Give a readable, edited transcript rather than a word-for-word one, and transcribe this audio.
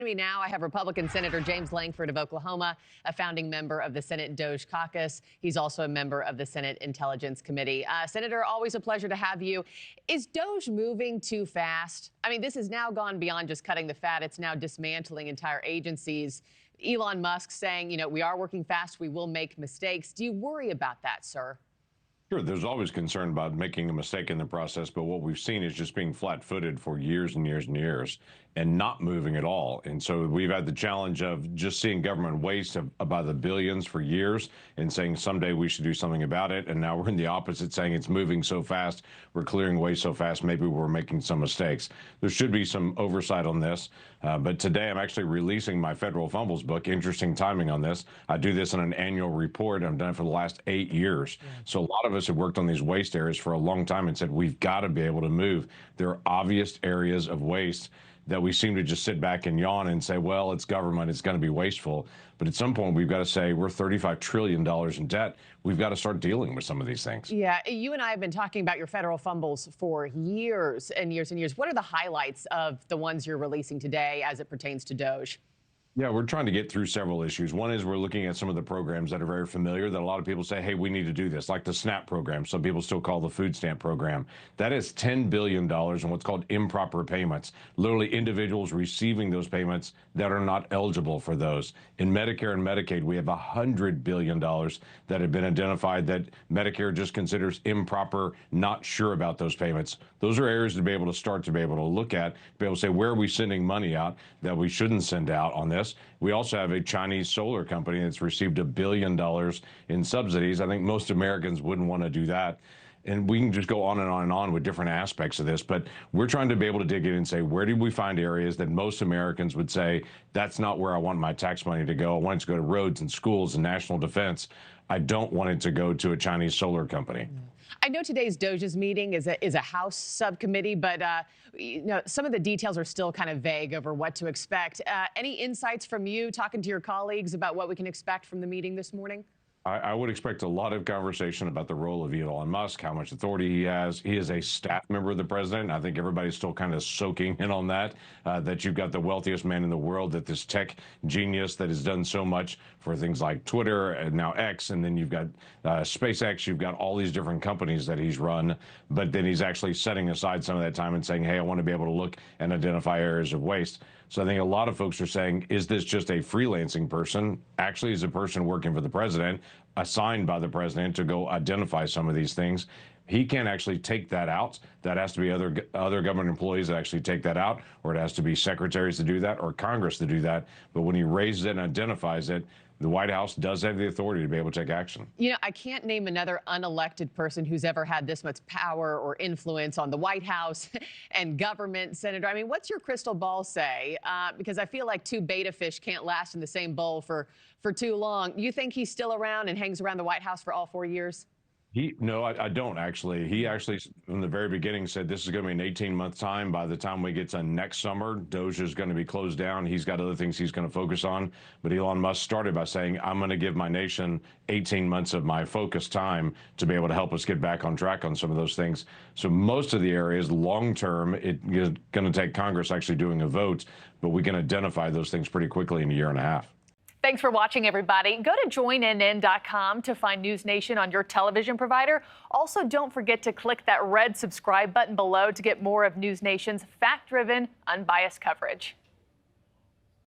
Me now, I have Republican Senator James Lankford of Oklahoma, a founding member of the Senate DOGE caucus. He's also a member of the Senate Intelligence Committee. Senator, always a pleasure to have you. Is DOGE moving too fast? I mean, this has now gone beyond just cutting the fat. It's now dismantling entire agencies. Elon Musk saying, we are working fast. We will make mistakes. Do you worry about that, sir? Sure, there's always concern about making a mistake in the process, but what we've seen is just being flat-footed for years and years and years and not moving at all. And so we've had the challenge of just seeing government waste by the billions for years and saying someday we should do something about it. And now we're in the opposite, saying it's moving so fast, we're clearing waste so fast, maybe we're making some mistakes. There should be some oversight on this. But today I'm actually releasing my Federal Fumbles book. Interesting timing on this. I do this in an annual report. I've done it for the last 8 years. Yeah. So a lot of us have worked on these waste areas for a long time and said, we've got to be able to move. There are obvious areas of waste that we seem to just sit back and yawn and say, well, it's government, it's going to be wasteful. But at some point, we've got to say we're $35 trillion in debt. We've got to start dealing with some of these things. Yeah, you and I have been talking about your federal fumbles for years and years and years. What are the highlights of the ones you're releasing today as it pertains to DOGE? Yeah, we're trying to get through several issues. One is we're looking at some of the programs that are very familiar that a lot of people say, hey, we need to do this, like the SNAP program. Some people still call the food stamp program. That is $10 billion in what's called improper payments, literally individuals receiving those payments that are not eligible for those. In Medicare and Medicaid, we have $100 billion that have been identified that Medicare just considers improper, not sure about those payments. Those are areas to be able to start to be able to look at, be able to say, where are we sending money out that we shouldn't send out on this? We also have a Chinese solar company that's received $1 billion in subsidies. I think most Americans wouldn't want to do that. And we can just go on and on and on with different aspects of this. But we're trying to be able to dig in and say, where did we find areas that most Americans would say, that's not where I want my tax money to go. I want it to go to roads and schools and national defense. I don't want it to go to a Chinese solar company. I know today's DOGE's meeting is a House subcommittee, but some of the details are still kind of vague over what to expect. Any insights from you talking to your colleagues about what we can expect from the meeting this morning? I would expect a lot of conversation about the role of Elon Musk, how much authority he has. He is a staff member of the president. I think everybody's still kind of soaking in on that, that you've got the wealthiest man in the world, that this tech genius that has done so much for things like Twitter and now X, and then you've got SpaceX, you've got all these different companies that he's run, but then he's actually setting aside some of that time and saying, hey, I want to be able to look and identify areas of waste. So I think a lot of folks are saying, is this just a freelancing person? Actually, is a person working for the president, assigned by the president to go identify some of these things. He can't actually take that out. That has to be other government employees that actually take that out, or it has to be secretaries to do that, or Congress to do that. But when he raises it and identifies it, the White House does have the authority to be able to take action. I can't name another unelected person who's ever had this much power or influence on the White House and government, Senator. I mean, what's your crystal ball say? Because I feel like two beta fish can't last in the same bowl for too long. You think he's still around and hangs around the White House for all 4 years? No, I don't actually. He actually, from the very beginning, said this is going to be an 18-month time. By the time we get to next summer, DOGE is going to be closed down. He's got other things he's going to focus on. But Elon Musk started by saying, I'm going to give my nation 18 months of my focus time to be able to help us get back on track on some of those things. So most of the areas, long-term, it's going to take Congress actually doing a vote, but we can identify those things pretty quickly in a year and a half. Thanks for watching, everybody. Go to joinnn.com to find NewsNation on your television provider. Also, don't forget to click that red subscribe button below to get more of NewsNation's fact-driven, unbiased coverage.